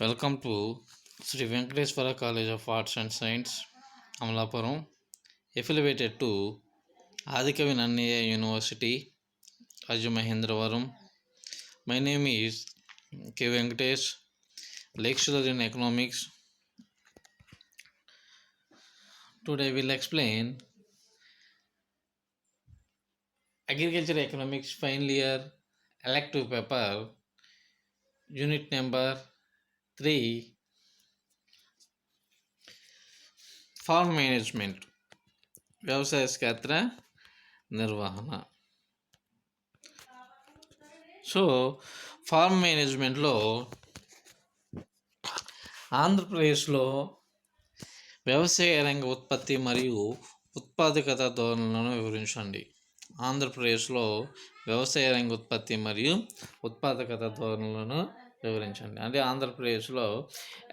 Welcome to Shri Venkateswara college of arts and science, Amalapuram, affiliated to Adikavi Nannaya university, Rajamahendravaram. My name is K. Venkatesh, lecturer in economics. Today we will explain agriculture economics final year elective paper, unit number 3, farm management, వ్యవసాయ క్షేత్ర నిర్వహణ. So form మేనేజ్మెంట్లో ఆంధ్రప్రదేశ్లో వ్యవసాయ రంగ ఉత్పత్తి మరియు ఉత్పాదకత ధోరణులను వివరించండి. ఆంధ్రప్రదేశ్లో వ్యవసాయ రంగ ఉత్పత్తి మరియు ఉత్పాదకత ధోరణులను వివరించండి. అంటే ఆంధ్రప్రదేశ్లో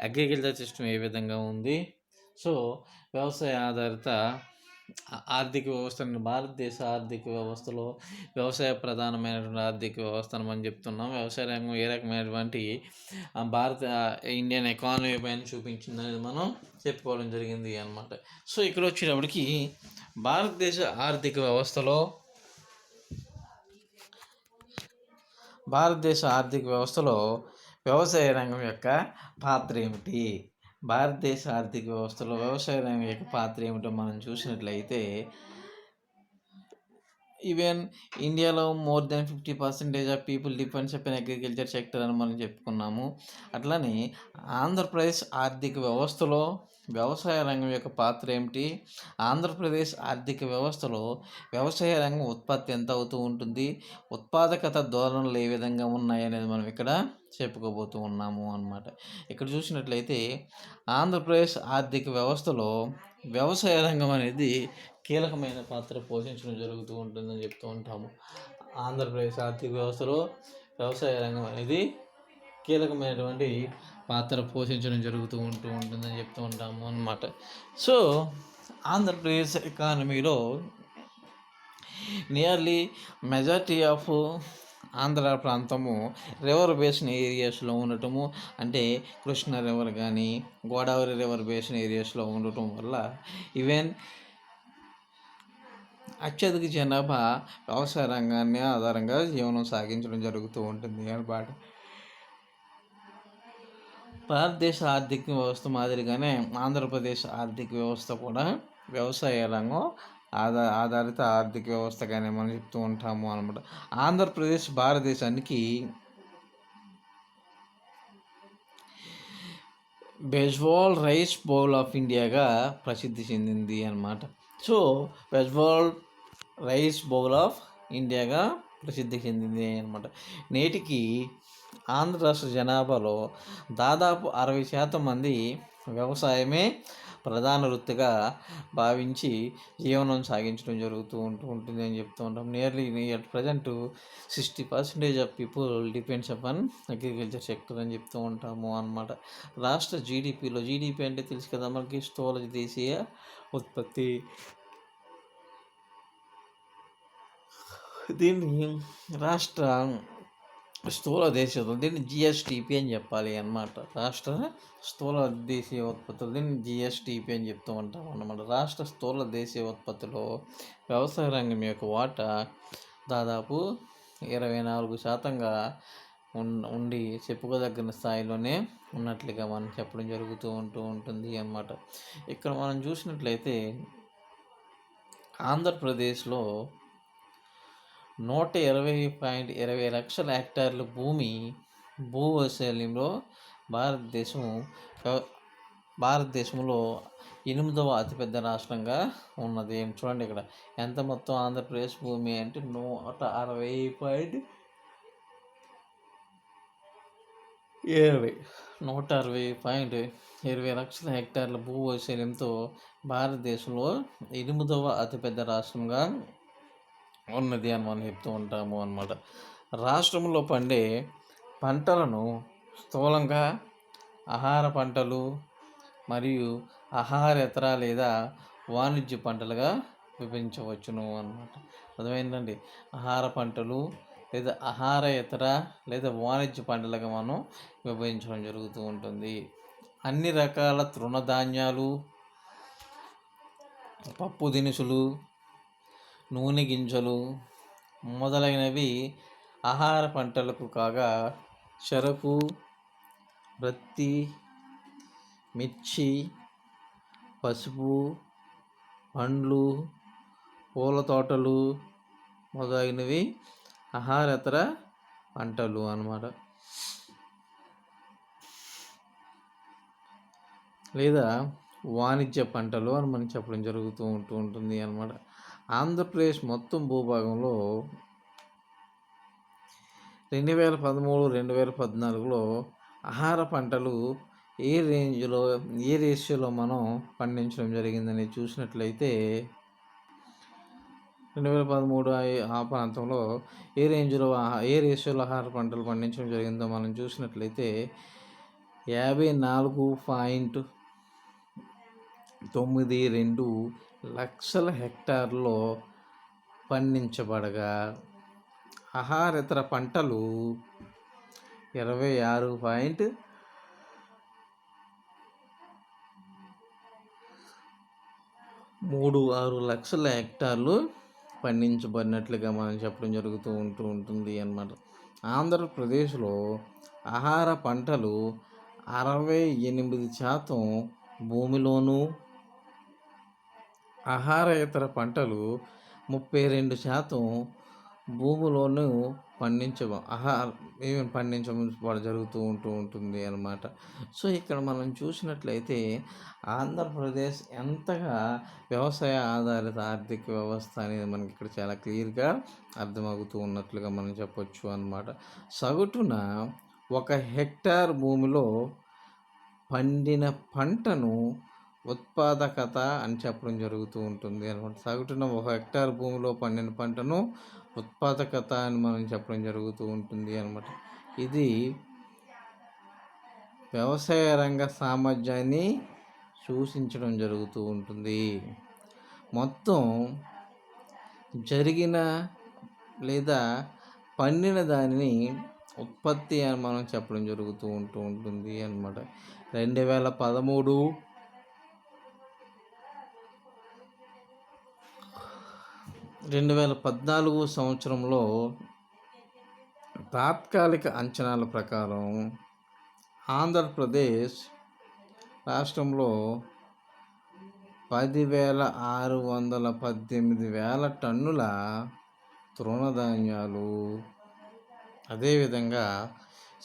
అగ్రికల్చర్ సిస్టమ్ ఏ విధంగా ఉంది, సో వ్యవసాయ ఆధారిత ఆర్థిక వ్యవస్థను, భారతదేశ ఆర్థిక వ్యవస్థలో వ్యవసాయ ప్రధానమైనటువంటి ఆర్థిక వ్యవస్థను మనం చెప్తున్నాం. వ్యవసాయ రంగం ఏ రకమైనటువంటి ఇండియన్ ఎకానమీ పైన చూపించిందనేది మనం చెప్పుకోవడం జరిగింది అన్నమాట. సో ఇక్కడ వచ్చేటప్పటికి భారతదేశ ఆర్థిక వ్యవస్థలో వ్యవసాయ రంగం యొక్క పాత్ర ఏమిటి, భారతదేశ ఆర్థిక వ్యవస్థలో వ్యవసాయ రంగం యొక్క పాత్ర ఏమిటో మనం చూసినట్లయితే, ఈవెన్ ఇండియాలో more than 50% of people depends upon agriculture sector అని మనం చెప్పుకున్నాము. అట్లానే ఆంధ్రప్రదేశ్ ఆర్థిక వ్యవస్థలో వ్యవసాయ రంగం యొక్క పాత్ర ఏమిటి, ఆంధ్రప్రదేశ్ ఆర్థిక వ్యవస్థలో వ్యవసాయ రంగం ఉత్పత్తి ఎంత అవుతూ ఉంటుంది, ఉత్పాదకత ధోరణులు ఏ విధంగా ఉన్నాయి అనేది మనం ఇక్కడ చెప్పుకోబోతూ ఉన్నాము అన్నమాట. ఇక్కడ చూసినట్లయితే ఆంధ్రప్రదేశ్ ఆర్థిక వ్యవస్థలో వ్యవసాయ రంగం అనేది కీలకమైన పాత్ర పోషించడం జరుగుతూ ఉంటుందని చెప్తూ ఉంటాము. ఆంధ్రప్రదేశ్ ఆర్థిక వ్యవస్థలో వ్యవసాయ రంగం అనేది కీలకమైనటువంటి పాత్ర పోషించడం జరుగుతూ ఉంటుందని చెప్తూ ఉంటాము అన్నమాట. సో ఆంధ్రప్రదేశ్ ఎకానమీలో నియర్లీ మెజారిటీ ఆఫ్ ఆంధ్ర ప్రాంతము రివర్ బేసిన్ ఏరియాస్లో ఉండటము, అంటే కృష్ణా రివర్ కానీ గోదావరి రివర్ బేసిన్ ఏరియాస్లో ఉండటం వల్ల ఈవెన్ అత్యధిక జనాభా వ్యవసాయ రంగాన్ని ఆధారంగా జీవనం సాగించడం జరుగుతూ ఉంటుంది అన్నమాట. భారతదేశ ఆర్థిక వ్యవస్థ మాదిరిగానే ఆంధ్రప్రదేశ్ ఆర్థిక వ్యవస్థ కూడా వ్యవసాయ రంగం ఆధారిత ఆర్థిక వ్యవస్థగానే మనం చెప్తూ ఉంటాము అనమాట. ఆంధ్రప్రదేశ్ భారతదేశానికి బెజ్వాల్ రైస్ బౌల్ ఆఫ్ ఇండియాగా ప్రసిద్ధి చెందింది అన్నమాట. సో బెజ్వాల్ రైస్ బౌల్ ఆఫ్ ఇండియాగా ప్రసిద్ధి చెందింది అనమాట. నేటికి ఆంధ్ర రాష్ట్ర జనాభాలో దాదాపు 60% మంది వ్యవసాయమే ప్రధాన వృత్తిగా భావించి జీవనం సాగించడం జరుగుతూ ఉంటుంది అని చెప్తూ ఉంటాం. Nearly at present 60% of people depends upon agriculture sector అని చెప్తూ ఉంటాము అన్నమాట. రాష్ట్ర జీడిపి అంటే తెలుసు కదా మనకి, స్థూల దేశీయ ఉత్పత్తి. దీన్ని రాష్ట్ర స్థూల దేశీయ, దీన్ని జిఎస్టిపి అని చెప్పాలి అన్నమాట. రాష్ట్ర స్థూల దేశీయ ఉత్పత్తులు, దీన్ని జిఎస్టిపి అని చెప్తూ ఉంటాం అన్నమాట. రాష్ట్ర స్థూల దేశీయ ఉత్పత్తిలో వ్యవసాయ రంగం యొక్క వాటా దాదాపు 24%గా ఉండి చెప్పుకోదగిన స్థాయిలోనే ఉన్నట్లుగా మనం చెప్పడం జరుగుతూ ఉంటుంది అన్నమాట. ఇక్కడ మనం చూసినట్లయితే ఆంధ్రప్రదేశ్లో 120.20 లక్షల హెక్టార్ల భూవైశాల్యంలో భారతదేశంలో 8వ అతిపెద్ద రాష్ట్రంగా ఉన్నది. చూడండి ఇక్కడ ఎంత మొత్తం ఆంధ్రప్రదేశ్ భూమి అంటే 160.20 లక్షల హెక్టార్ల భూవైశాల్యంతో భారతదేశంలో 8వ అతిపెద్ద రాష్ట్రంగా ఉన్నది అని మనం చెప్తూ ఉంటాము అన్నమాట. రాష్ట్రంలో పండే పంటలను స్థూలంగా ఆహార పంటలు మరియు ఆహారేతర లేదా వాణిజ్య పంటలుగా విభజించవచ్చును అన్నమాట. అర్థమైందండి. ఆహార పంటలు లేదా ఆహారేతర లేదా వాణిజ్య పంటలుగా మనం విభజించడం జరుగుతూ ఉంటుంది. అన్ని రకాల తృణధాన్యాలు, పప్పు దినుసులు, నూనె గింజలు మొదలైనవి ఆహార పంటలకు కాగా, చెరకు, ప్రత్తి, మిర్చి, పసుపు, పండ్లు, పూల తోటలు మొదలైనవి ఆహారేతర పంటలు అన్నమాట, లేదా వాణిజ్య పంటలు అని మనం చెప్పడం జరుగుతూ ఉంటుంది అన్నమాట. ఆంధ్రప్రదేశ్ మొత్తం భూభాగంలో 2013-2014లో ఆహార పంటలు ఏ రేషియోలో మనం పండించడం జరిగిందని చూసినట్లయితే 2013 ఆ ప్రాంతంలో ఏ రేషియోలో ఆహార పంటలు పండించడం జరిగిందో మనం చూసినట్లయితే 54.92 లక్షల హెక్టార్లో పండించబడగా, ఆహారేతర పంటలు 26.36 లక్షల హెక్టార్లు పండించబడినట్లుగా మనం చెప్పడం జరుగుతూ ఉంటుంది అన్నమాట. ఆంధ్రప్రదేశ్లో ఆహార పంటలు 68% భూమిలోను, ఆహారేతర పంటలు 32% భూమిలోను పండించడం జరుగుతూ ఉంటుంది అన్నమాట. సో ఇక్కడ మనం చూసినట్లయితే ఆంధ్రప్రదేశ్ ఎంతగా వ్యవసాయ ఆధారిత ఆర్థిక వ్యవస్థ అనేది మనకి ఇక్కడ చాలా క్లియర్గా అర్థమవుతూ ఉన్నట్లుగా మనం చెప్పొచ్చు అన్నమాట. సగటున 1 హెక్టార్ భూమిలో పండిన పంటను ఉత్పాదకత అని చెప్పడం జరుగుతూ ఉంటుంది అనమాట. సగటున 1 హెక్టార్ భూమిలో పండిన పంటను ఉత్పాదకత అని మనం చెప్పడం జరుగుతూ ఉంటుంది అనమాట. ఇది వ్యవసాయ రంగ సామర్థ్యాన్ని సూచించడం జరుగుతూ ఉంటుంది. మొత్తం జరిగిన లేదా పండిన దానిని ఉత్పత్తి అని మనం చెప్పడం జరుగుతూ ఉంటుంది అన్నమాట. 2014 సంవత్సరంలో తాత్కాలిక అంచనాల ప్రకారం ఆంధ్రప్రదేశ్ రాష్ట్రంలో 10,618 టన్నుల తృణధాన్యాలు, అదేవిధంగా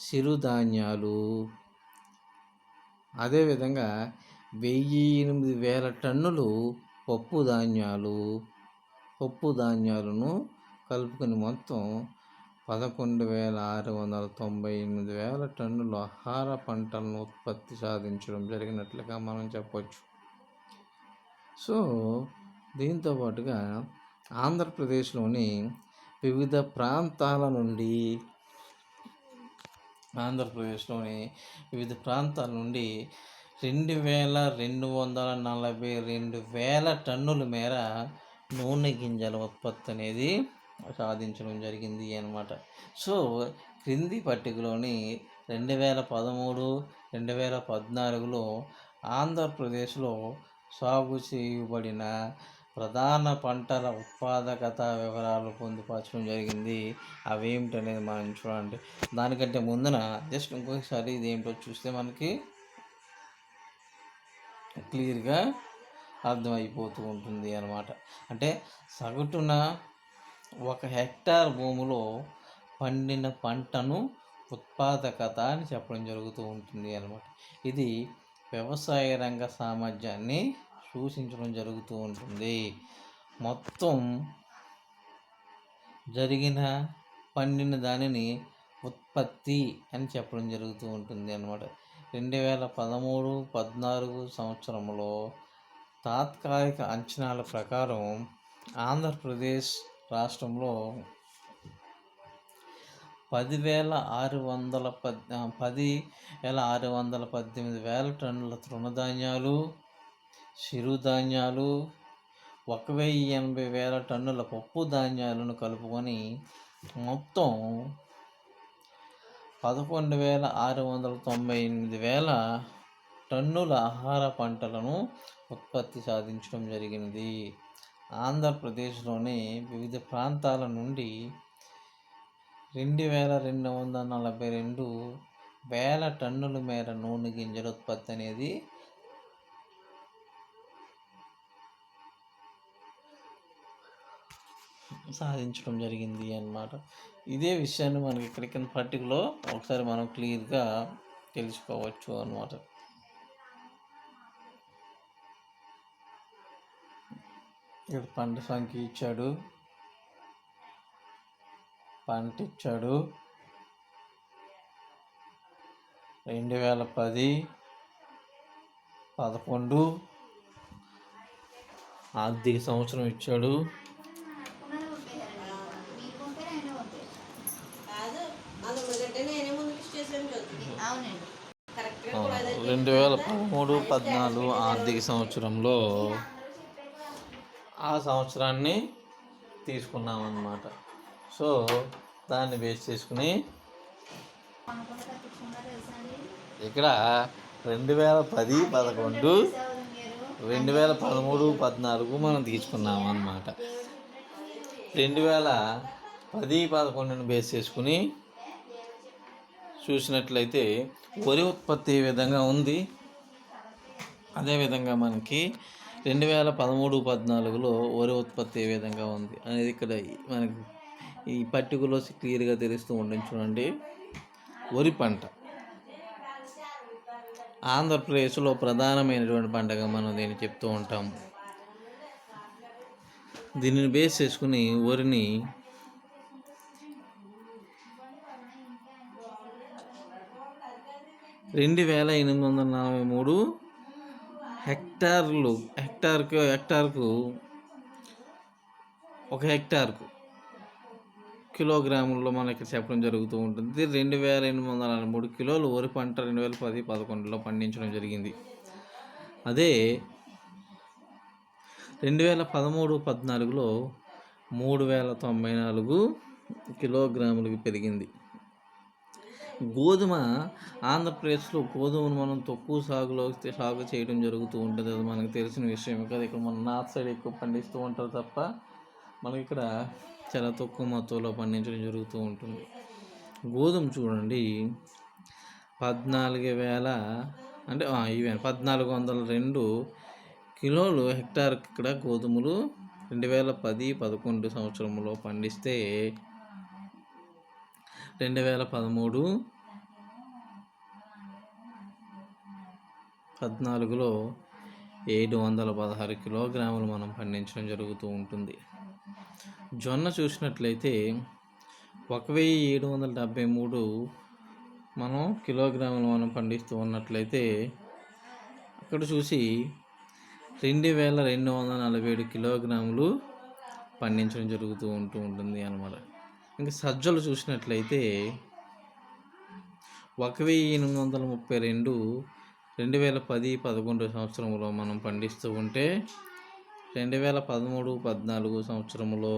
చిరుధాన్యాలు, అదేవిధంగా 1,008 టన్నులు పప్పు ధాన్యాలను కలుపుకొని మొత్తం 11,698 టన్నుల ఆహార పంటలను ఉత్పత్తి సాధించడం జరిగినట్లుగా మనం చెప్పవచ్చు. సో దీంతో పాటుగా ఆంధ్రప్రదేశ్లోని వివిధ ప్రాంతాల నుండి 2,242 టన్నుల మేర నూనె గింజల ఉత్పత్తి అనేది సాధించడం జరిగింది అన్నమాట. సో క్రింది పట్టికలోని 2013-2014లో ఆంధ్రప్రదేశ్లో సాగు చేయబడిన ప్రధాన పంటల ఉత్పాదకత వివరాలు పొందుపరచడం జరిగింది. అవి ఏమిటనేది మనం చూడండి. దానికంటే ముందున జస్ట్ ఇంకొకసారి ఇది ఏమిటో చూస్తే మనకి క్లియర్గా అర్థమైపోతూ ఉంటుంది అన్నమాట. అంటే సగటున 1 హెక్టార్ భూమిలో పండిన పంటను ఉత్పాదకత అని చెప్పడం జరుగుతూ ఉంటుంది అన్నమాట. ఇది వ్యవసాయ రంగ సామర్థ్యాన్ని సూచించడం జరుగుతూ ఉంటుంది. మొత్తం పండిన దానిని ఉత్పత్తి అని చెప్పడం జరుగుతూ ఉంటుంది అన్నమాట. 2013-14 సంవత్సరంలో తాత్కాలిక అంచనాల ప్రకారం ఆంధ్రప్రదేశ్ రాష్ట్రంలో 10,618 టన్నుల తృణధాన్యాలు, చిరుధాన్యాలు, 1,080 టన్నుల పప్పు ధాన్యాలను కలుపుకొని మొత్తం 11,698 టన్నుల ఆహార పంటలను ఉత్పత్తి సాధించడం జరిగింది. ఆంధ్రప్రదేశ్లోని వివిధ ప్రాంతాల నుండి 2,242 వేల టన్నుల మేర నూనె గింజల ఉత్పత్తి అనేది సాధించడం జరిగింది అన్నమాట. ఇదే విషయాన్ని మనకి ఇక్కడ కింద పట్టికలో ఒకసారి మనం క్లియర్గా తెలుసుకోవచ్చు అన్నమాట. ఇక్కడ పంట సంఖ్య ఇచ్చాడు, పంట ఇచ్చాడు. 2010, 11 ఆర్థిక సంవత్సరం ఇచ్చాడు. 2013-14 ఆర్థిక సంవత్సరంలో ఆ సంవత్సరాన్ని తీసుకున్నామన్నమాట. సో దాన్ని బేస్ చేసుకుని ఇక్కడ 2010, 11, 2013, 14 మనం తీసుకున్నాము అన్నమాట. 2010, 11ని బేస్ చేసుకుని చూసినట్లయితే వరి ఉత్పత్తి ఏ విధంగా ఉంది, అదేవిధంగా మనకి 2013, 14లో వరి ఉత్పత్తి ఏ విధంగా ఉంది అనేది ఇక్కడ మనకి ఈ పట్టికలో క్లియర్గా తెలుస్తూ ఉంటుంది. చూడండి, వరి పంట ఆంధ్రప్రదేశ్లో ప్రధానమైనటువంటి పంటగా మనం దీన్ని చెప్తూ ఉంటాము. దీనిని బేస్ చేసుకుని వరిని 2,843 హెక్టార్కు ఒక హెక్టార్కు కిలోగ్రాముల్లో మనకి చెప్పడం జరుగుతూ ఉంటుంది. 2,843 కిలోలు వరి పంట 2010, 11లో పండించడం జరిగింది. అదే 2013, 14లో 3,094 కిలోగ్రాములకు పెరిగింది. గోధుమ ఆంధ్రప్రదేశ్లో గోధుమను మనం తక్కువ సాగు చేయడం జరుగుతూ ఉంటుంది. అది మనకు తెలిసిన విషయం కదా. ఇక్కడ మన నార్త్ సైడ్ ఎక్కువ పండిస్తూ ఉంటారు తప్ప మనకి ఇక్కడ చాలా తక్కువ మొత్తంలో పండించడం జరుగుతూ ఉంటుంది. గోధుమ చూడండి, 1402 కిలోలు హెక్టార్కి ఇక్కడ గోధుమలు 2010, 11 సంవత్సరంలో పండిస్తే 2013, 14లో 716 కిలోగ్రాములు మనం పండించడం జరుగుతూ ఉంటుంది. జొన్న చూసినట్లయితే 1,773 మనం కిలోగ్రాములు మనం పండిస్తూ ఉన్నట్లయితే అక్కడ చూసి 2,247 కిలోగ్రాములు పండించడం జరుగుతూ ఉంటుంది అన్నమాట. ఇంకా సజ్జలు చూసినట్లయితే 1,832 2010, 11 సంవత్సరంలో మనం పండిస్తూ ఉంటే 2013, 14 సంవత్సరంలో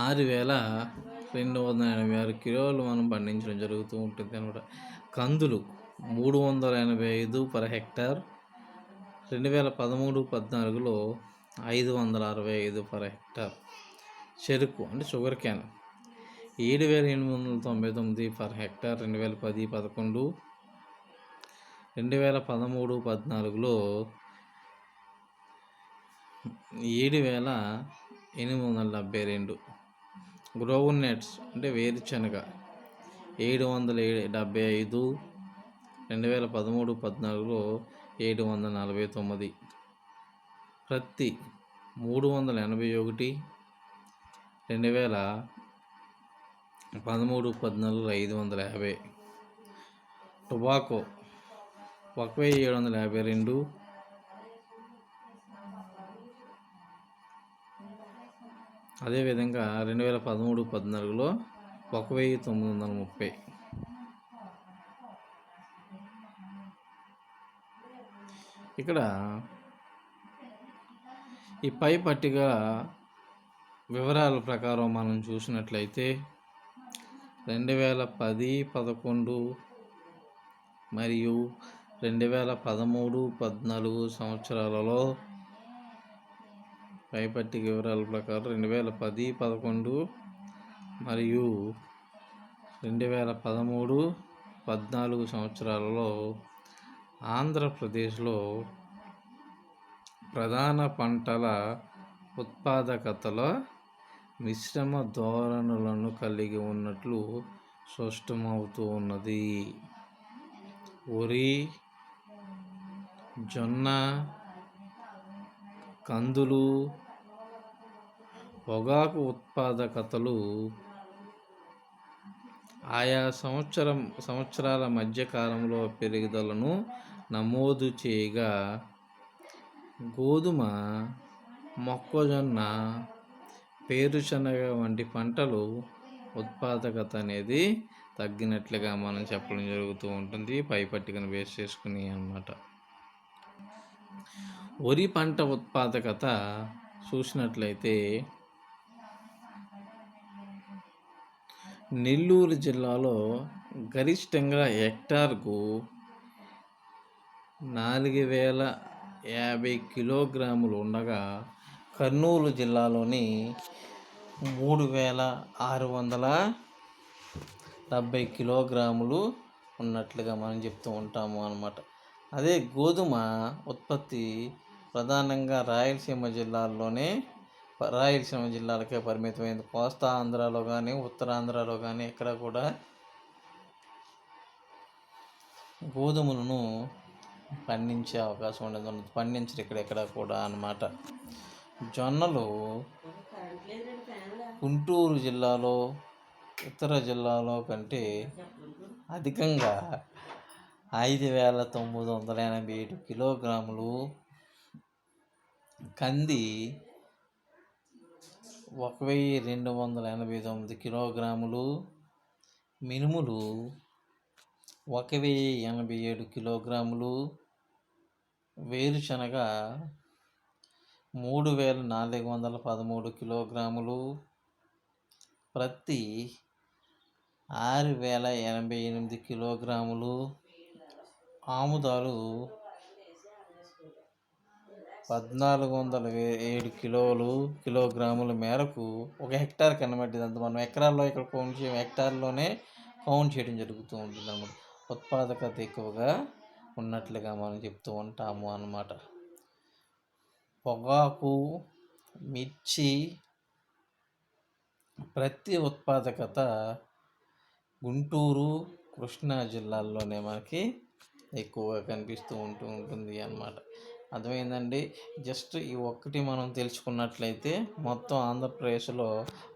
6,286 కిలోలు మనం పండించడం జరుగుతూ ఉంటుంది అనమాట. కందులు 385 పర్ హెక్టార్ 2013, 14లో 565 పర్ హెక్టార్. చెరుకు అంటే sugar cane 7,899 per hectare 2010, 11, 2013, 14లో 7,872. Grover nets అంటే వేరుశనగ 775 2013, 14లో 749. ప్రత్తి 381 2013, 14లో 550. టొబాకో 1,752 అదేవిధంగా 2013, 14లో 1,930. ఇక్కడ ఈ పై పట్టిక వివరాల ప్రకారం మనం చూసినట్లయితే 2010, 11 మరియు 2013, 14 సంవత్సరాలలో పైపట్టిక వివరాల ప్రకారం 2010, 11 మరియు 2013, 14 సంవత్సరాలలో ఆంధ్రప్రదేశ్లో ప్రధాన పంటల ఉత్పాదకతలో మిశ్రమ ధోరణులను కలిగి ఉన్నట్లు స్పష్టమవుతూ ఉన్నది. వరి, జొన్న, కందులు, పొగాకు ఉత్పాదకతలు ఆయా సంవత్సరాల మధ్యకాలంలో పెరుగుదలను నమోదు చేయగా గోధుమ, మొక్కజొన్న, వేరుశనగ వంటి పంటలు ఉత్పాదకత అనేది తగ్గినట్లుగా మనం చెప్పడం జరుగుతూ ఉంటుంది, పైపట్టికను బేస్ చేసుకుని అన్నమాట. వరి పంట ఉత్పాదకత చూసినట్లయితే నెల్లూరు జిల్లాలో గరిష్టంగా హెక్టార్కు 4050 కిలోగ్రాములు ఉండగా కర్నూలు జిల్లాలోని 3670 కిలోగ్రాములు ఉన్నట్లుగా మనం చెప్తూ ఉంటాము అన్నమాట. అదే గోధుమ ఉత్పత్తి ప్రధానంగా రాయలసీమ జిల్లాలకే పరిమితమైంది. కోస్తా ఆంధ్రాలో కానీ ఉత్తరాంధ్రలో కానీ ఎక్కడ కూడా గోధుమలను పండించే అవకాశం ఉండదు, పండించరు ఇక్కడెక్కడ కూడా అన్నమాట. జొన్నలు గుంటూరు జిల్లాలో ఇతర జిల్లాలో కంటే అధికంగా 5987 కిలోగ్రాములు, కంది 1289 కిలోగ్రాములు, మినుములు 1087 కిలోగ్రాములు, వేరుశనగ 3413 కిలోగ్రాములు, ప్రత్తి 6088 కిలోగ్రాములు, ఆముదాలు 1407 కిలోగ్రాముల మేరకు ఒక హెక్టార్కి అన్నమాట. ఇదంతా మనం ఎకరాల్లో ఇక్కడ హెక్టార్లోనే కౌంట్ చేయడం జరుగుతూ ఉంటుంది అన్నమాట. ఉత్పాదకత ఎక్కువగా ఉన్నట్లుగా మనం చెప్తూ ఉంటాము అన్నమాట. పొగాకు, మిర్చి, ప్రతి ఉత్పాదకత గుంటూరు, కృష్ణా జిల్లాల్లోనే మనకి ఎక్కువగా కనిపిస్తూ ఉంటుంది అన్నమాట. అర్థమైందండి. జస్ట్ ఈ ఒక్కటి మనం తెలుసుకున్నట్లయితే మొత్తం ఆంధ్రప్రదేశ్లో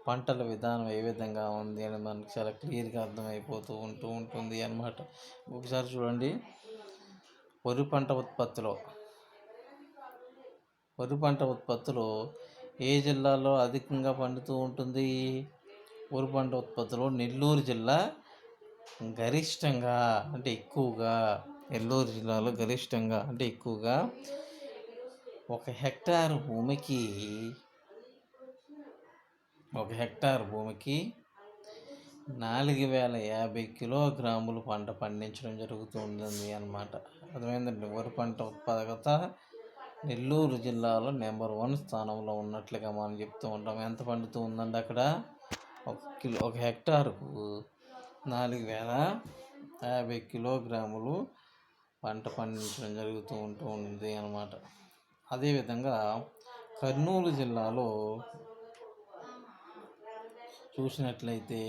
పంటల విధానం ఏ విధంగా ఉంది అని మనకి చాలా క్లియర్గా అర్థమైపోతూ ఉంటుంది అన్నమాట. ఒకసారి చూడండి, వరి పంట ఉత్పత్తిలో ఏ జిల్లాలో అధికంగా పండుతూ ఉంటుంది? వరి పంట ఉత్పత్తిలో నెల్లూరు జిల్లా గరిష్టంగా అంటే ఎక్కువగా, నెల్లూరు జిల్లాలో గరిష్టంగా అంటే ఎక్కువగా ఒక హెక్టార్ భూమికి 4050 కిలోగ్రాములు పంట పండించడం జరుగుతుంది అన్నమాట. అర్థమైందండి. వరి పంట ఉత్పాదకత నెల్లూరు జిల్లాలో నెంబర్ 1 స్థానంలో ఉన్నట్లుగా మనం చెప్తూ ఉంటాం. ఎంత పండుతూ ఉందండి అక్కడ? ఒక హెక్టార్కు 4050 కిలోగ్రాములు పంట పండించడం జరుగుతూ ఉంటుంది అన్నమాట. అదేవిధంగా కర్నూలు జిల్లాలో చూసినట్లయితే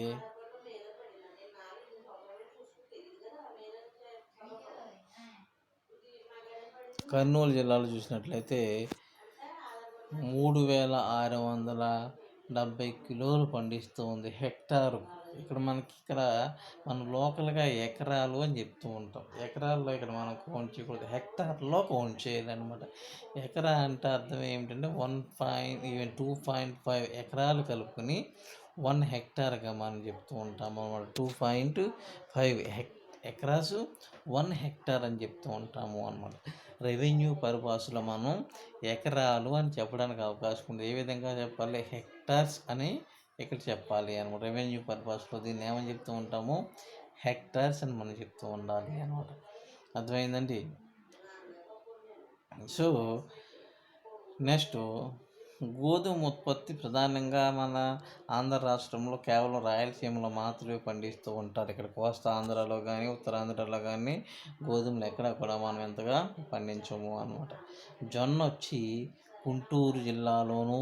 కర్నూలు జిల్లాలో చూసినట్లయితే 3670 కిలోలు పండిస్తూ ఉంది హెక్టారు. ఇక్కడ మనం లోకల్గా ఎకరాలు అని చెప్తూ ఉంటాం. ఎకరాల్లో ఇక్కడ మనం కౌంట్ చేయకూడదు, హెక్టార్లో కౌంట్ చేయాలన్నమాట. ఎకరా అంటే అర్థం ఏమిటంటే 2.5 ఎకరాలు కలుపుకొని 1 హెక్టార్గా మనం చెప్తూ ఉంటాము అన్నమాట. 2.5 ఎకరాసు 1 హెక్టార్ అని చెప్తూ ఉంటాము అన్నమాట. రెవెన్యూ పరిభాషలో మనం ఎకరాలు అని చెప్పడానికి అవకాశం ఉంది. ఏ విధంగా చెప్పాలి? హెక్టార్స్ అని ఇక్కడ చెప్పాలి అనమాట. రెవెన్యూ పర్పస్లో దీన్ని ఏమని చెప్తూ ఉంటాము, హెక్టార్స్ అని మనం చెప్తూ ఉండాలి అనమాట. అర్థమైందండి. సో నెక్స్ట్, గోధుమ ఉత్పత్తి ప్రధానంగా మన ఆంధ్ర రాష్ట్రంలో కేవలం రాయలసీమలో మాత్రమే పండిస్తూ ఉంటారు. ఇక్కడ కోస్తా ఆంధ్రాలో కానీ ఉత్తరాంధ్రలో కానీ గోధుమలు ఎక్కడ కూడా మనం ఎంతగా పండించము అనమాట. జొన్న వచ్చి గుంటూరు జిల్లాలోను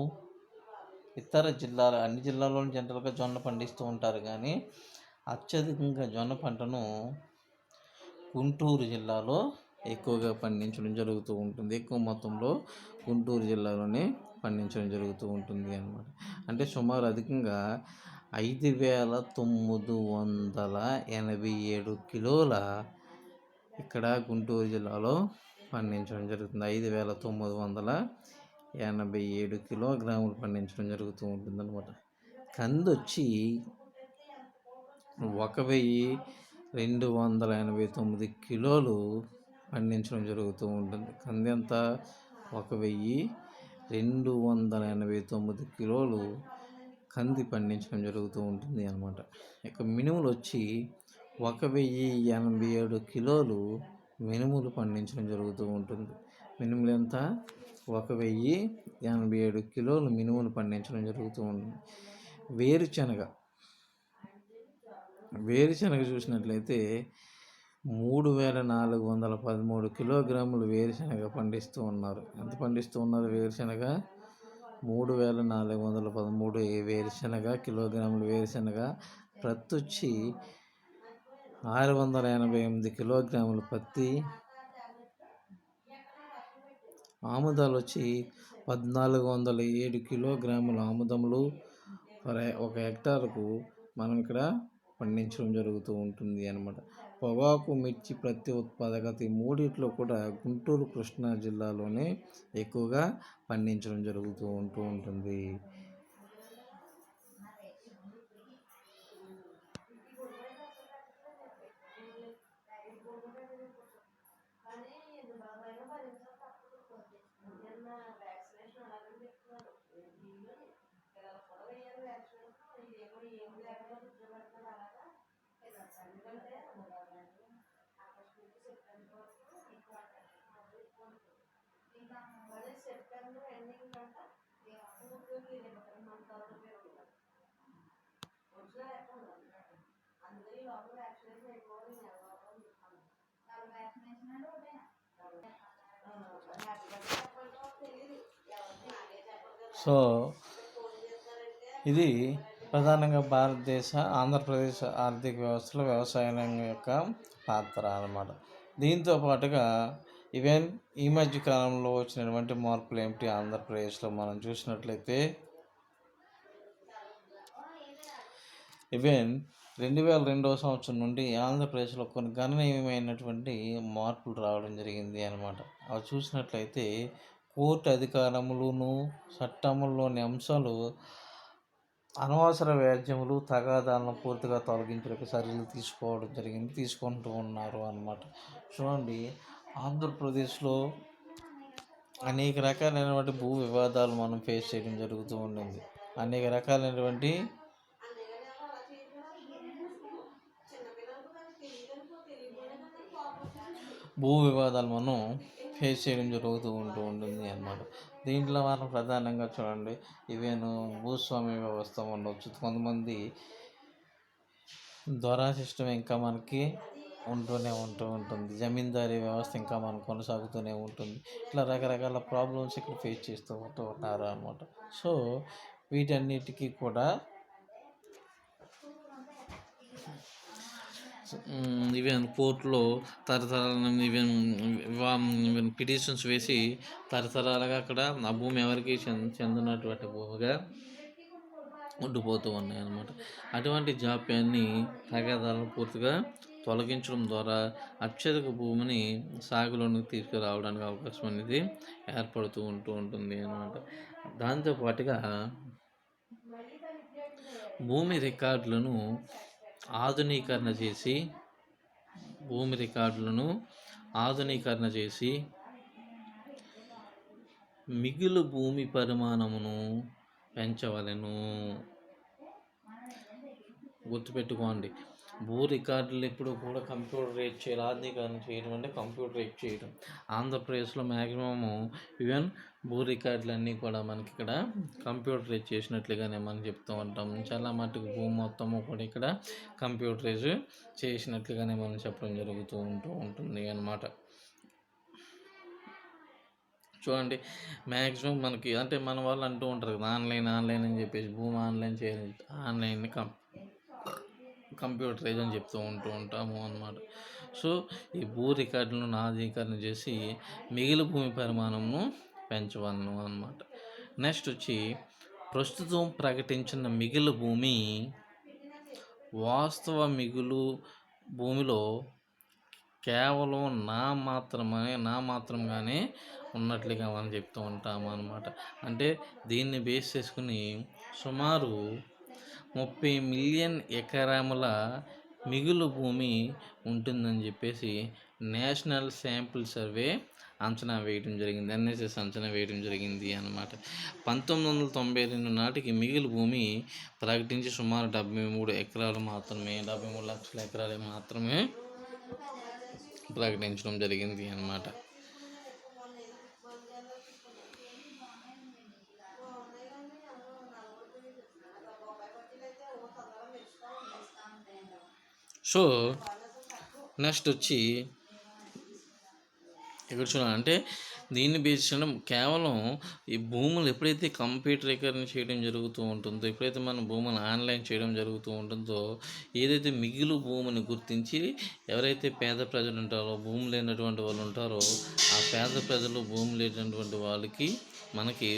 ఇతర జిల్లాలు అన్ని జిల్లాల్లోనూ జనరల్గా జొన్న పండిస్తూ ఉంటారు, కానీ అత్యధికంగా జొన్న పంటను గుంటూరు జిల్లాలో ఎక్కువగా పండించడం జరుగుతూ ఉంటుంది. ఎక్కువ మొత్తంలో గుంటూరు జిల్లాలోనే పండించడం జరుగుతూ ఉంటుంది అన్నమాట. అంటే సుమారు అధికంగా 5,987 కిలోల ఇక్కడ గుంటూరు జిల్లాలో పండించడం జరుగుతుంది. 5,987 కిలోగ్రాములు పండించడం జరుగుతూ ఉంటుంది అనమాట. కంది వచ్చి 1,289 కిలోలు పండించడం జరుగుతూ ఉంటుంది. కంది ఎంత? 1,289 కిలోలు కంది పండించడం జరుగుతూ ఉంటుంది అన్నమాట. ఇక మినుములు వచ్చి 1,087 కిలోలు మినుములు పండించడం జరుగుతూ ఉంటుంది. మినుములు ఎంత? 1,087 కిలోలు మినుములు పండించడం జరుగుతూ ఉంటుంది. వేరుశనగ చూసినట్లయితే 3,413 కిలోగ్రాములు వేరుశనగ పండిస్తూ ఉన్నారు. ఎంత పండిస్తూ ఉన్నారు వేరుశనగ? 3,413 వేరుశనగ కిలోగ్రాములు వేరుశనగ. ప్రత్తి వచ్చి 688 కిలోగ్రాములు పత్తి. ఆముదాలు వచ్చి 1,407 కిలోగ్రాముల ఆముదములు ఒక హెక్టార్కు మనం ఇక్కడ పండించడం జరుగుతూ ఉంటుంది అన్నమాట. పొగాకు, మిర్చి, ప్రత్తి ఉత్పాదకత ఈ మూడిట్లో కూడా గుంటూరు, కృష్ణా జిల్లాలోనే ఎక్కువగా పండించడం జరుగుతూ ఉంటుంది. సో ఇది ప్రధానంగా భారతదేశ ఆంధ్రప్రదేశ్ ఆర్థిక వ్యవస్థలో వ్యవసాయ రంగం యొక్క పాత్ర అన్నమాట. దీంతో పాటుగా ఈవెన్ ఈ మధ్య కాలంలో వచ్చినటువంటి మార్పులు ఏమిటి ఆంధ్రప్రదేశ్లో మనం చూసినట్లయితే, ఈవెన్ 2002 సంవత్సరం నుండి ఆంధ్రప్రదేశ్లో కొన్ని గణనీయమైనటువంటి మార్పులు రావడం జరిగింది అన్నమాట. అవి చూసినట్లయితే కోర్టు అధికారములను, చట్టముల్లోని అంశాలు, అనవసర వ్యాజ్యములు, తగాదాలను పూర్తిగా తొలగించడానికి చర్యలు తీసుకుంటూ ఉన్నారు అన్నమాట. చూడండి, ఆంధ్రప్రదేశ్లో అనేక రకాలైనటువంటి భూ వివాదాలు మనం ఫేస్ చేయడం జరుగుతూ ఉండింది. అనేక రకాలైనటువంటి భూ వివాదాలు మనం ఫేస్ చేయడం జరుగుతూ ఉంటుంది అన్నమాట. దీంట్లో మనం ప్రధానంగా చూడండి, ఈవెన్ భూస్వామ్య వ్యవస్థ ఉండవచ్చు, కొంతమంది దొరా సిస్టమ్ ఇంకా మనకి ఉంటుంది, జమీందారీ వ్యవస్థ ఇంకా మనకు కొనసాగుతూనే ఉంటుంది. ఇట్లా రకరకాల ప్రాబ్లమ్స్ ఇక్కడ ఫేస్ చేస్తూ ఉన్నారు అన్నమాట. సో వీటన్నిటికీ కూడా ఈవెన్ కోర్టులో తరతరాలను ఈవెన్ పిటిషన్స్ వేసి తరతరాలుగా అక్కడ ఆ భూమి ఎవరికి చెందినటువంటి భూమిగా ఉండిపోతూ ఉన్నాయి అన్నమాట. అటువంటి జాప్యాన్ని, తగాదాలను పూర్తిగా తొలగించడం ద్వారా అత్యధిక భూమిని సాగులోనికి తీసుకురావడానికి అవకాశం అనేది ఏర్పడుతూ ఉంటుంది అన్నమాట. దాంతోపాటుగా భూమి రికార్డులను ఆధునీకరణ చేసి మిగులు భూమి పరిమాణమును పెంచవలెను. గుర్తుపెట్టుకోండి, భూ రికార్డులు ఎప్పుడు కూడా కంప్యూటరైజ్ చేయాలి. ఆధునీకరణ చేయడం అంటే కంప్యూటరైజ్ చేయడం. ఆంధ్రప్రదేశ్లో మ్యాక్సిమము ఈవెన్ భూ రికార్డులన్నీ కూడా మనకి ఇక్కడ కంప్యూటరైజ్ చేసినట్లుగానే మనం చెప్తూ ఉంటాం. చాలా మటుకు భూమి మొత్తము కూడా ఇక్కడ కంప్యూటరైజ్ చేసినట్లుగానే మనం చెప్పడం జరుగుతూ ఉంటుంది అన్నమాట. చూడండి, మ్యాక్సిమం మనకి అంటే మన వాళ్ళు అంటూ ఉంటారు కదా, ఆన్లైన్ అని చెప్పేసి భూమి ఆన్లైన్ చేయాలి, ఆన్లైన్ కంప్యూటరైజ్ అని చెప్తూ ఉంటాము అన్నమాట. సో ఈ భూ రికార్డులను ఆధునీకరణ చేసి మిగిలిన భూమి పరిమాణంను పెంచవలను అన్నమాట. నెక్స్ట్ వచ్చి, ప్రస్తుతం ప్రకటించిన మిగిలిన భూమి వాస్తవ మిగులు భూమిలో కేవలం మాత్రంగానే ఉన్నట్లుగా మనం చెప్తూ ఉంటాము అన్నమాట. అంటే దీన్ని బేస్ చేసుకుని సుమారు 30 మిలియన్ ఎకరాముల మిగులు భూమి ఉంటుందని చెప్పేసి నేషనల్ శాంపుల్ సర్వే అంచనా వేయడం జరిగింది, ఎన్ఎస్ఎస్ అంచనా వేయడం జరిగింది అన్నమాట. 1992 నాటికి మిగులు భూమి ప్రకటించి సుమారు 73 ఎకరాలు మాత్రమే, 73 లక్షల ఎకరాలు మాత్రమే ప్రకటించడం జరిగింది అన్నమాట. సో నెక్స్ట్ వచ్చి ఇక్కడ చూడాలి, అంటే దీన్ని బేస్ చేయడం కేవలం ఈ భూములు ఎప్పుడైతే కంప్యూటరీకరణ చేయడం జరుగుతూ ఉంటుందో, ఎప్పుడైతే మనం భూములు ఆన్లైన్ చేయడం జరుగుతూ ఉంటుందో, ఏదైతే మిగులు భూమిని గుర్తించి ఎవరైతే పేద ప్రజలు ఉంటారో, భూమి లేనటువంటి వాళ్ళు ఉంటారో, ఆ పేద ప్రజలు భూమి లేనటువంటి వాళ్ళకి మనకి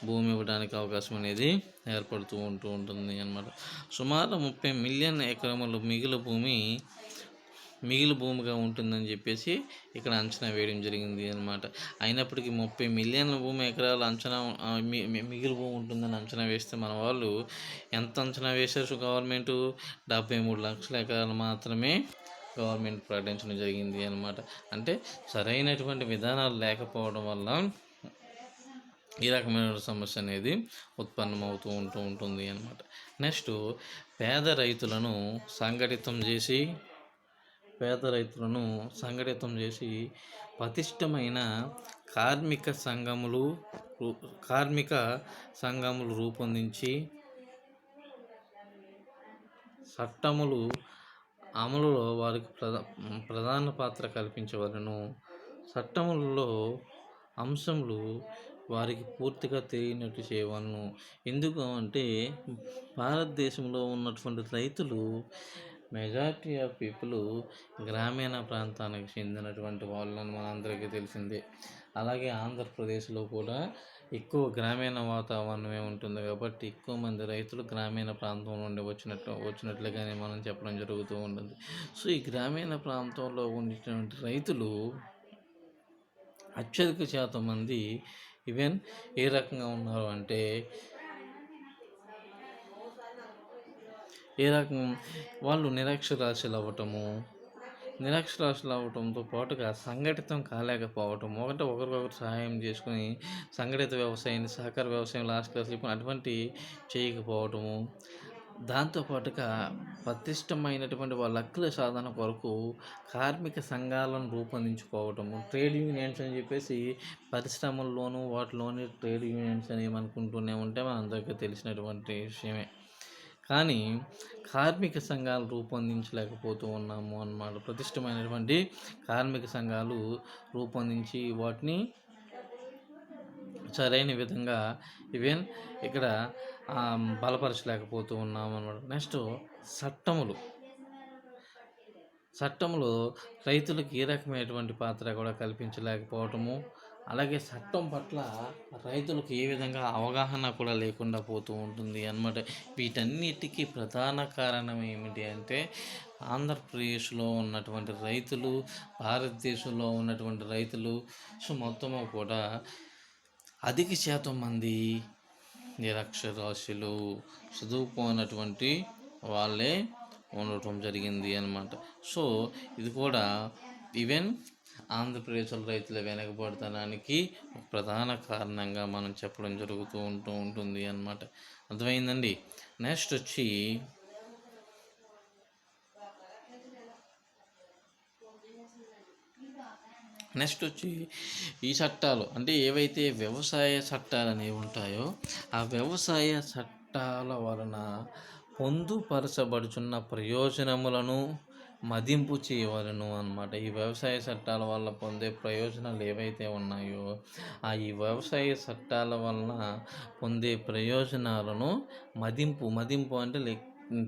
భూమి ఇవ్వడానికి అవకాశం అనేది ఏర్పడుతూ ఉంటుంది అన్నమాట. సుమారు 30 మిలియన్ ఎకరములు మిగిలి భూమిగా ఉంటుందని చెప్పేసి ఇక్కడ అంచనా వేయడం జరిగింది అన్నమాట. అయినప్పటికీ 30 మిలియన్ల ఎకరాలు అంచనా మిగిలి భూమి ఉంటుందని అంచనా వేస్తే మన వాళ్ళు ఎంత అంచనా వేశారు? గవర్నమెంటు 73 లక్షల ఎకరాలు మాత్రమే గవర్నమెంట్ ప్రకటించడం జరిగింది అన్నమాట. అంటే సరైనటువంటి విధానాలు లేకపోవడం వల్ల ఈ రకమైన సమస్య అనేది ఉత్పన్నమవుతూ ఉంటుంది అన్నమాట. నెక్స్ట్, పేద రైతులను సంఘటితం చేసి పటిష్టమైన కార్మిక సంఘములు రూపొందించి చట్టములు అమలులో వారికి ప్రధాన పాత్ర కల్పించవలను. చట్టములలో అంశములు వారికి పూర్తిగా తెలియనట్టు చేయవలను. ఎందుకు అంటే భారతదేశంలో ఉన్నటువంటి రైతులు మెజారిటీ ఆఫ్ పీపుల్ గ్రామీణ ప్రాంతానికి చెందినటువంటి వాళ్ళని మనందరికీ తెలిసిందే. అలాగే ఆంధ్రప్రదేశ్లో కూడా ఎక్కువ గ్రామీణ వాతావరణమే ఉంటుంది కాబట్టి ఎక్కువ మంది రైతులు గ్రామీణ ప్రాంతం నుండి వచ్చినట్లుగానే మనం చెప్పడం జరుగుతూ ఉంటుంది. సో ఈ గ్రామీణ ప్రాంతంలో ఉన్నటువంటి రైతులు అత్యధిక శాతం మంది ఈవెన్ ఏ రకంగా ఉన్నారు అంటే వాళ్ళు నిరక్షరాస్యులు అవ్వటంతో పాటుగా సంఘటితం కాలేకపోవటం, ఒకరికొకరు సహాయం చేసుకుని సంఘటిత వ్యవసాయాన్ని, సహకార వ్యవసాయం లాస్ట్ క్లాస్ అటువంటి చేయకపోవటము, దాంతోపాటుగా పటిష్టమైనటువంటి వాళ్ళ హక్కుల సాధన కొరకు కార్మిక సంఘాలను రూపొందించుకోవటము, ట్రేడ్ యూనియన్స్ అని చెప్పేసి పరిశ్రమల్లోనూ వాటిలోని ట్రేడ్ యూనియన్స్ అని ఏమనుకుంటూనే ఉంటే మనందరికీ తెలిసినటువంటి విషయమే. కానీ కార్మిక సంఘాలు రూపొందించలేకపోతూ ఉన్నాము అన్నమాట. ప్రతిష్టమైనటువంటి కార్మిక సంఘాలు రూపొందించి వాటిని సరైన విధంగా ఈవెన్ ఇక్కడ బలపరచలేకపోతూ ఉన్నాము అన్నమాట. నెక్స్ట్, చట్టములు రైతులకు ఏ రకమైనటువంటి పాత్ర కూడా కల్పించలేకపోవటము, అలాగే చట్టం పట్ల రైతులకు ఏ విధంగా అవగాహన కూడా లేకుండా పోతూ ఉంటుంది అన్నమాట. వీటన్నిటికీ ప్రధాన కారణం ఏమిటి అంటే ఆంధ్రప్రదేశ్లో ఉన్నటువంటి రైతులు, భారతదేశంలో ఉన్నటువంటి రైతులు మొత్తము కూడా అధిక శాతం మంది నిరక్షరాస్యులు, చదువుకోనటువంటి వాళ్ళే ఉండటం జరిగింది అన్నమాట. సో ఇది కూడా ఈవెన్ ఆంధ్రప్రదేశ్లో రైతుల వెనకబడతనానికి ఒక ప్రధాన కారణంగా మనం చెప్పడం జరుగుతూ ఉంటుంది అన్నమాట. అర్థమైందండి. నెక్స్ట్ వచ్చి ఈ చట్టాలు అంటే ఏవైతే వ్యవసాయ చట్టాలు అనేవి ఉంటాయో ఆ వ్యవసాయ చట్టాల వలన పొందుపరచబడుచున్న ప్రయోజనములను మదింపు చేయవలను అన్నమాట. ఈ వ్యవసాయ చట్టాల వల్ల పొందే ప్రయోజనాలు ఏవైతే ఉన్నాయో ఈ వ్యవసాయ చట్టాల వలన పొందే ప్రయోజనాలను మదింపు అంటే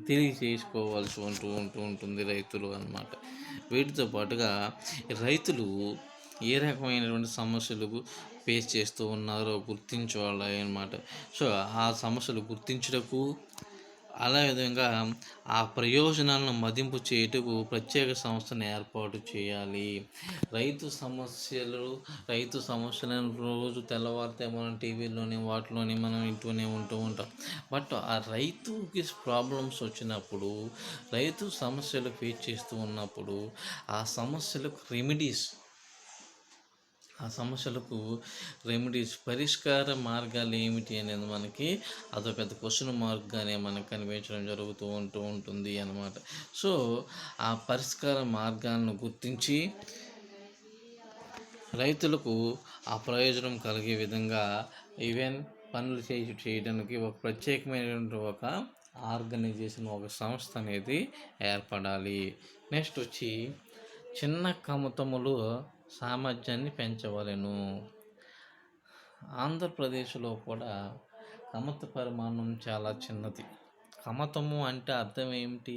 తిరిగి చేసుకోవాల్సి ఉంటుంది రైతులు అన్నమాట. వీటితో పాటుగా రైతులు ఏ రకమైనటువంటి సమస్యలకు ఫేస్ చేస్తూ ఉన్నారో గుర్తించాలి అన్నమాట. సో ఆ సమస్యలు గుర్తించుటకు విధంగా ఆ ప్రయోజనాలను మదింపు చేయుటకు ప్రత్యేక సంస్థను ఏర్పాటు చేయాలి. రైతు సమస్యలను రోజు తెల్లవారితే మనం టీవీలోని వాటిలోని మనం ఇంటూనే ఉంటూ ఉంటాం. బట్ ఆ రైతుకి ప్రాబ్లమ్స్ వచ్చినప్పుడు, రైతు సమస్యలు ఫేస్ చేస్తూ ఉన్నప్పుడు ఆ సమస్యలకు రెమెడీస్ పరిష్కార మార్గాలు ఏమిటి అనేది మనకి అదో పెద్ద క్వశ్చన్ మార్క్గానే మనకు కనిపించడం జరుగుతూ ఉంటుంది అన్నమాట. సో ఆ పరిష్కార మార్గాలను గుర్తించి రైతులకు ఆ ప్రయోజనం కలిగే విధంగా ఈవెన్ పనులు చేయడానికి ఒక ప్రత్యేకమైనటువంటి ఒక ఆర్గనైజేషన్, ఒక సంస్థ అనేది ఏర్పడాలి. నెక్స్ట్ వచ్చి చిన్న కమతములు సామర్థ్యాన్ని పెంచవలెను. ఆంధ్రప్రదేశ్లో కూడా కమత పరిమాణం చాలా చిన్నది. కమతము అంటే అర్థం ఏమిటి?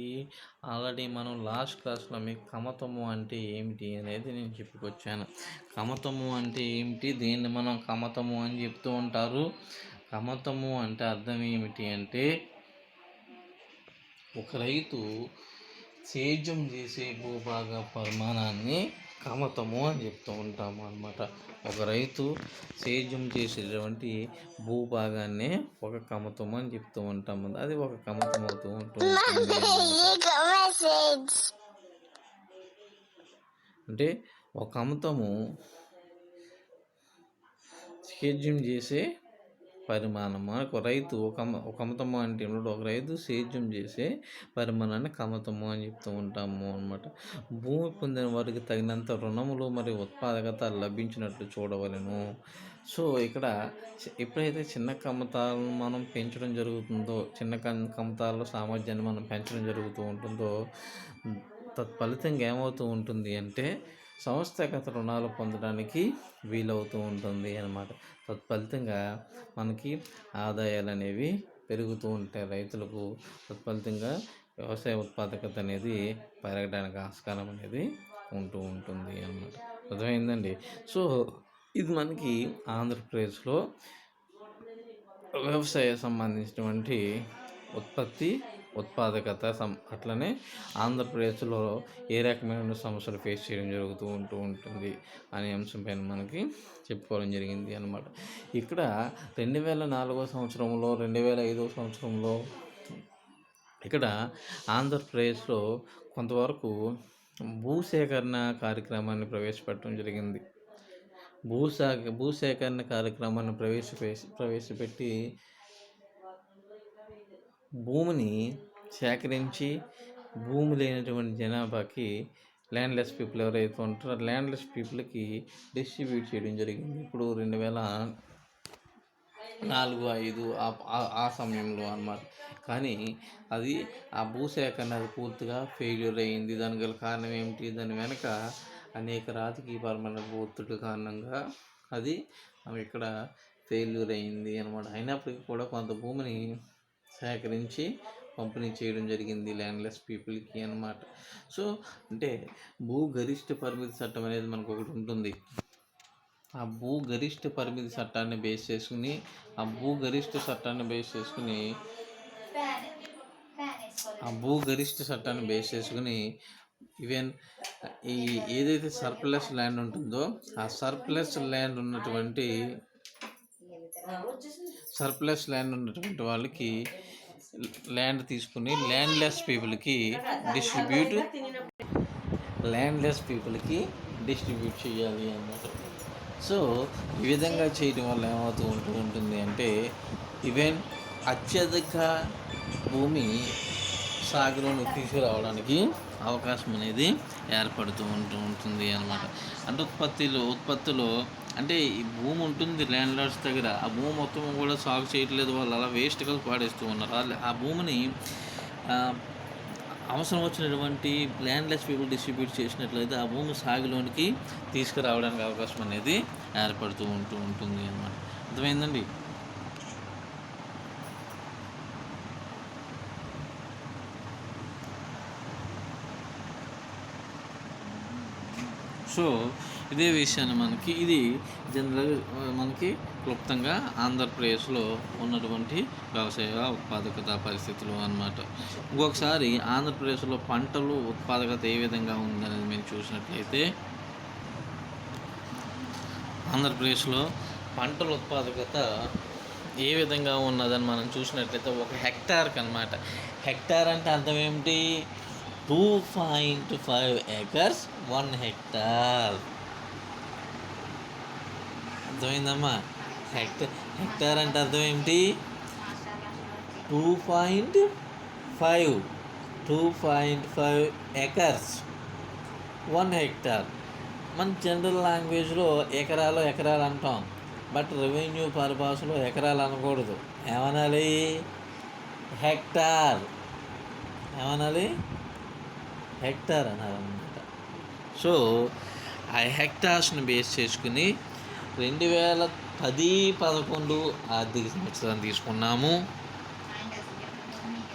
ఆల్రెడీ మనం లాస్ట్ క్లాస్లో మీకు కమతము అంటే ఏమిటి అనేది నేను చెప్పుకొచ్చాను. కమతము అంటే ఏమిటి, దేన్ని మనం కమతము అని చెప్తూ ఉంటారు. కమతము అంటే అర్థం ఏమిటి అంటే ఒక రైతు సేద్యం చేసే భూభాగ పరిమాణాన్ని కమతము అని చెప్తూ ఉంటాము అన్నమాట. ఒక రైతు సేద్యం చేసేటువంటి భూభాగాన్ని ఒక కమతము అని చెప్తూ ఉంటాము. అది ఒక కమతం అవుతూ ఉంటుంది. అంటే ఒక కమతము సేద్యం చేసే పరిమాణము. ఒక రైతు ఒక కమతము అంటే ఒక రైతు సేద్యం చేసే పరిమాణాన్ని కమతము అని చెప్తూ ఉంటాము అన్నమాట. భూమి పొందిన వారికి తగినంత రుణములు మరియు ఉత్పాదకత లభించినట్లు చూడవలెను. సో ఇక్కడ ఎప్పుడైతే చిన్న కమతాలను మనం పెంచడం జరుగుతుందో, చిన్న కమతాల సామర్థ్యాన్ని మనం పెంచడం జరుగుతూ ఉంటుందో, తత్ఫలితంగా ఏమవుతూ ఉంటుంది అంటే సంస్థాగత రుణాలు పొందడానికి వీలవుతూ ఉంటుంది అన్నమాట. తత్ఫలితంగా మనకి ఆదాయాలు అనేవి పెరుగుతూ ఉంటాయి రైతులకు. తత్ఫలితంగా వ్యవసాయ ఉత్పాదకత అనేది పెరగడానికి ఆస్కారం అనేది ఉంటుంది అన్నమాట. అర్థమైందండి. సో ఇది మనకి ఆంధ్రప్రదేశ్లో వ్యవసాయ సంబంధించినటువంటి ఉత్పాదకత అట్లనే ఆంధ్రప్రదేశ్లో ఏ రకమైన సమస్యలు ఫేస్ చేయడం జరుగుతూ ఉంటుంది అనే అంశం పైన మనకి చెప్పుకోవడం జరిగింది అన్నమాట. ఇక్కడ 2004 సంవత్సరంలో 2005 సంవత్సరంలో ఇక్కడ ఆంధ్రప్రదేశ్లో కొంతవరకు భూసేకరణ కార్యక్రమాన్ని ప్రవేశపెట్టడం జరిగింది. భూసేకరణ కార్యక్రమాన్ని ప్రవేశపెట్టి భూమిని సేకరించి భూమి లేనటువంటి జనాభాకి ల్యాండ్లెస్ పీపుల్ ఎవరైతే ఉంటారో ల్యాండ్లెస్ పీపుల్కి డిస్ట్రిబ్యూట్ చేయడం జరిగింది. ఇప్పుడు 2004-05 ఆ సమయంలో అన్నమాట. కానీ అది ఆ భూసేకరణ పూర్తిగా ఫెయిల్యూర్ అయ్యింది. దానికి గల కారణం ఏమిటి? దాని వెనక అనేక రాజకీయపరమైన ఒత్తిడి కారణంగా అది ఇక్కడ ఫెయిల్యూర్ అయ్యింది అన్నమాట. అయినప్పటికీ కూడా కొంత భూమిని సేకరించి పంపిణీ చేయడం జరిగింది ల్యాండ్లెస్ పీపుల్కి అన్నమాట. సో అంటే భూగరిష్ట పరిమితి చట్టం అనేది మనకు ఒకటి ఉంటుంది. ఆ భూగరిష్ట పరిమితి చట్టాన్ని బేస్ చేసుకుని ఆ భూగరిష్ట చట్టాన్ని బేస్ చేసుకుని ఈవెన్ ఏదైతే సర్ప్లస్ ల్యాండ్ ఉంటుందో ఆ సర్ప్లస్ ల్యాండ్ ఉన్నటువంటి వాళ్ళకి ల్యాండ్ తీసుకుని ల్యాండ్లెస్ పీపుల్కి డిస్ట్రిబ్యూట్ చేయాలి అన్నమాట. సో ఈ విధంగా చేయడం వల్ల ఏమవుతూ ఉంటుంది అంటే ఈవెన్ అత్యధిక భూమి సాగులోకి తీసుకురావడానికి అవకాశం అనేది ఏర్పడుతూ ఉంటుంది అన్నమాట. అంటే ఉత్పత్తిలో అంటే ఈ భూమి ఉంటుంది ల్యాండ్ లార్డ్స్ దగ్గర, ఆ భూమి మొత్తం కూడా సాగు చేయట్లేదు, వాళ్ళు అలా వేస్ట్గా పాడేస్తూ ఉన్నారు. ఆ భూమిని అవసరం వచ్చినటువంటి ల్యాండ్లెస్ పీపుల్ డిస్ట్రిబ్యూట్ చేసినట్లయితే ఆ భూమి సాగులోనికి తీసుకురావడానికి అవకాశం అనేది ఏర్పడుతూ ఉంటుంది అన్నమాట. అర్థమైందండి? సో ఇదే విషయాన్ని ఇది జనరల్గా క్లుప్తంగా ఆంధ్రప్రదేశ్లో ఉన్నటువంటి వ్యవసాయ ఉత్పాదకత పరిస్థితులు అన్నమాట. ఇంకొకసారి ఆంధ్రప్రదేశ్లో పంటలు ఉత్పాదకత ఏ విధంగా ఉందనేది మేము చూసినట్లయితే, ఆంధ్రప్రదేశ్లో పంటల ఉత్పాదకత ఏ విధంగా ఉన్నదని మనం చూసినట్లయితే, ఒక హెక్టార్కి అనమాట. హెక్టార్ అంటే అర్థం ఏమిటి? 2.5 acres 1 hectare. అర్థమైందమ్మా? హెక్టార్ అంటే అర్థం ఏమిటి? 2.5 acres 1 hectare. మన జనరల్ లాంగ్వేజ్లో ఎకరాలు అంటాం, బట్ రెవెన్యూ పర్పస్లో ఎకరాలు అనకూడదు. ఏమనాలి? హెక్టార్. ఏమనాలి? హెక్టార్ అనాలన్నమాట. సో ఆ హెక్టార్స్ని బేస్ చేసుకుని 2010-11 ఆర్థిక సంవత్సరాన్ని తీసుకున్నాము.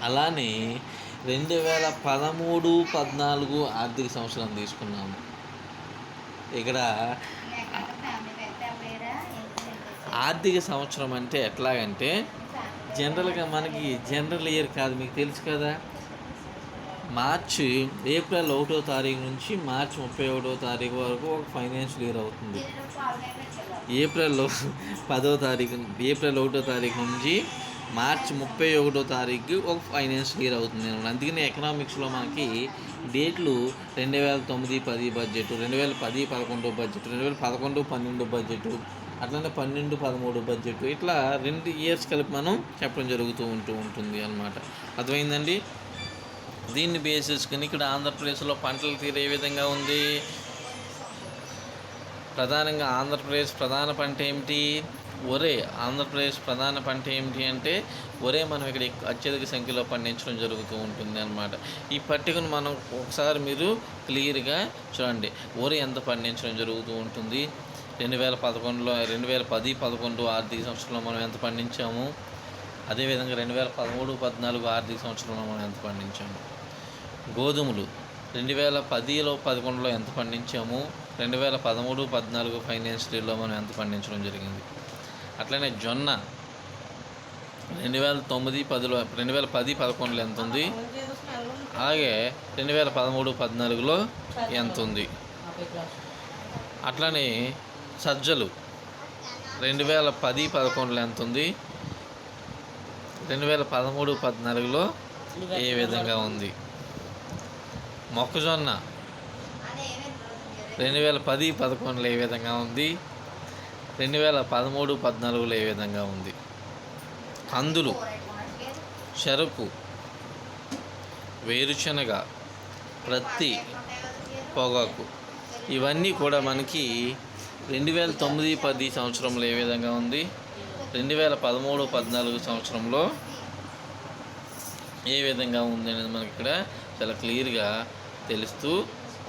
అలానే 2013-14 ఆర్థిక సంవత్సరాన్ని తీసుకున్నాము. ఇక్కడ ఆర్థిక సంవత్సరం అంటే ఎట్లాగంటే, జనరల్గా మనకి జనరల్ ఇయర్ కాదు, మీకు తెలుసు కదా. ఏప్రిల్ 1వ తారీఖు నుంచి మార్చి 31వ తారీఖు వరకు ఒక ఫైనాన్షియల్ ఇయర్ అవుతుంది. ఏప్రిల్ 1వ తారీఖు నుంచి మార్చి 31వ తారీఖు ఒక ఫైనాన్షియల్ ఇయర్ అవుతుంది. అందుకని ఎకనామిక్స్లో మనకి డేట్లు 2009-10 బడ్జెట్, 2010-11 బడ్జెట్, 2011-12 బడ్జెట్, అట్లనే 12-13 బడ్జెట్, ఇట్లా 2 ఇయర్స్ కలిపి మనం చెప్పడం జరుగుతూ ఉంటుంది అన్నమాట. అర్థమైందండి? దీన్ని బేస్ చేసుకుని ఇక్కడ ఆంధ్రప్రదేశ్లో పంటల తీరు ఏ విధంగా ఉంది? ప్రధానంగా ఆంధ్రప్రదేశ్ ప్రధాన పంట ఏమిటి? వరే. ఆంధ్రప్రదేశ్ ప్రధాన పంట ఏమిటి అంటే వరే. మనం ఇక్కడ అత్యధిక సంఖ్యలో పండించడం జరుగుతూ ఉంటుంది అన్నమాట. ఈ పట్టికను మనం ఒకసారి మీరు క్లియర్గా చూడండి. వరే ఎంత పండించడం జరుగుతూ ఉంటుంది? 2010-11 ఆర్థిక సంవత్సరంలో మనం ఎంత పండించాము, అదేవిధంగా 2013-14 ఆర్థిక సంవత్సరంలో మనం ఎంత పండించాము. గోధుమలు 2010-11 ఎంత పండించాము, 2013-14 ఫైనాన్షియల్ ఇయర్లో మనం ఎంత పండించడం జరిగింది. అట్లనే జొన్న 2010-11 ఎంత ఉంది, అలాగే 2013-14లో ఎంత ఉంది. అట్లనే సజ్జలు 2010-11 ఎంత ఉంది, 2013-14లో ఏ విధంగా ఉంది. మొక్కజొన్న 2010-11లో ఏ విధంగా ఉంది, 2013-14లో ఏ విధంగా ఉంది. కందులు, చెరకు, వేరుశనగ, ప్రత్తి, పొగాకు ఇవన్నీ కూడా మనకి 2009-10 సంవత్సరంలో ఏ విధంగా ఉంది, 2013-14 సంవత్సరంలో ఏ విధంగా ఉంది అనేది మనకి ఇక్కడ చాలా క్లియర్గా తెలుస్తూ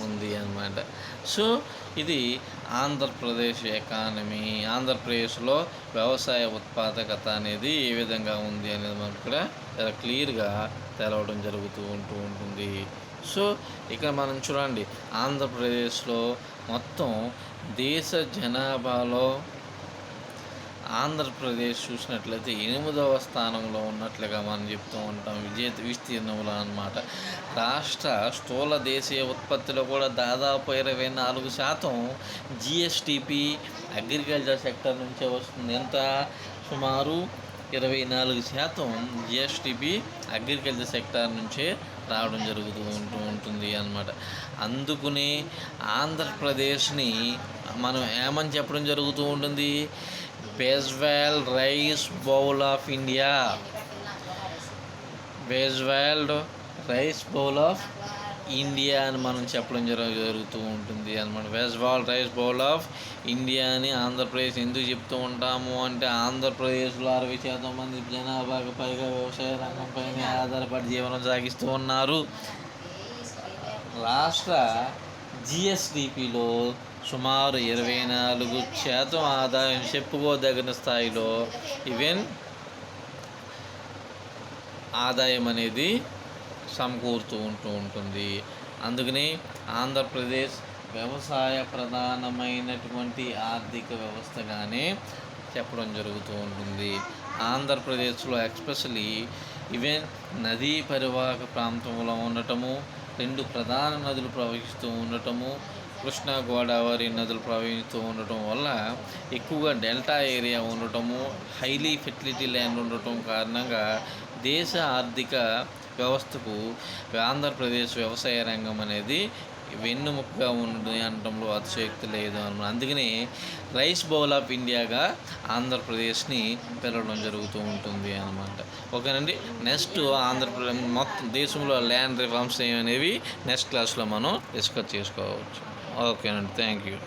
ఉంది అన్నమాట. సో ఇది ఆంధ్రప్రదేశ్ ఎకానమీ, ఆంధ్రప్రదేశ్లో వ్యవసాయ ఉత్పాదకత అనేది ఏ విధంగా ఉంది అనేది మనకి ఇక్కడ చాలా క్లియర్గా తెలవడం జరుగుతూ ఉంటుంది. సో ఇక్కడ మనం చూడండి, ఆంధ్రప్రదేశ్లో మొత్తం దేశ జనాభాలో ఆంధ్రప్రదేశ్ చూసినట్లయితే 8వ స్థానంలో ఉన్నట్లుగా మనం చెప్తూ ఉంటాం విస్తీర్ణంలో అన్నమాట. రాష్ట్ర స్థూల దేశీయ ఉత్పత్తిలో కూడా దాదాపు 24% జిఎస్టిపి అగ్రికల్చర్ సెక్టర్ నుంచే వస్తుంది. ఎంత? సుమారు 24% జిఎస్టిపి అగ్రికల్చర్ సెక్టార్ నుంచే రావడం ఉంటుంది అన్నమాట. అందుకుని ఆంధ్రప్రదేశ్ని మనం ఏమని చెప్పడం జరుగుతూ ఉంటుంది, Bezwal rice bowl of India, Bezwal rice bowl of India అని మనం చెప్పడం జరుగుతూ ఉంటుంది అన్నమాట. Bezwal rice bowl of India అని ఆంధ్రప్రదేశ్ ఎందుకు చెప్తూ ఉంటాము అంటే, ఆంధ్రప్రదేశ్లో 60% మంది జనాభాకు పైగా వ్యవసాయ రంగంపైనే ఆధారపడి జీవనం సాగిస్తూ ఉన్నారు. రాష్ట్ర జిఎస్డిపిలో సుమారు 24% ఆదాయం చెప్పుకోదగిన స్థాయిలో ఈవెన్ ఆదాయం అనేది సమకూరుతూ ఉంటుంది. అందుకని ఆంధ్రప్రదేశ్ వ్యవసాయ ప్రధానమైనటువంటి ఆర్థిక వ్యవస్థగానే చెప్పడం జరుగుతూ ఉంటుంది. ఆంధ్రప్రదేశ్లో ఎస్పెషలీ ఈవెన్ నదీ పరివాహక ప్రాంతంలో ఉండటము, 2 ప్రధాన నదులు ప్రవహిస్తూ ఉండటము, కృష్ణా గోదావరి నదులు ప్రవహిస్తూ ఉండటం వల్ల ఎక్కువగా డెల్టా ఏరియా ఉండటము, హైలీ ఫెర్టిలిటీ ల్యాండ్ ఉండటం కారణంగా దేశ ఆర్థిక వ్యవస్థకు ఆంధ్రప్రదేశ్ వ్యవసాయ రంగం అనేది వెన్నుముకగా ఉంటుంది అనడంలో అతిశయోక్తి లేదు అన్నమాట. అందుకని రైస్ బౌల్ ఆఫ్ ఇండియాగా ఆంధ్రప్రదేశ్ని పిలవడం జరుగుతూ ఉంటుంది అన్నమాట. ఓకేనండి, నెక్స్ట్ ఆంధ్రప్రదేశ్ మొత్తం దేశంలో ల్యాండ్ రిఫార్మ్స్ అనేవి నెక్స్ట్ క్లాస్లో మనం డిస్కస్ చేసుకోవచ్చు. ఓకేనండి, థ్యాంక్ యూ.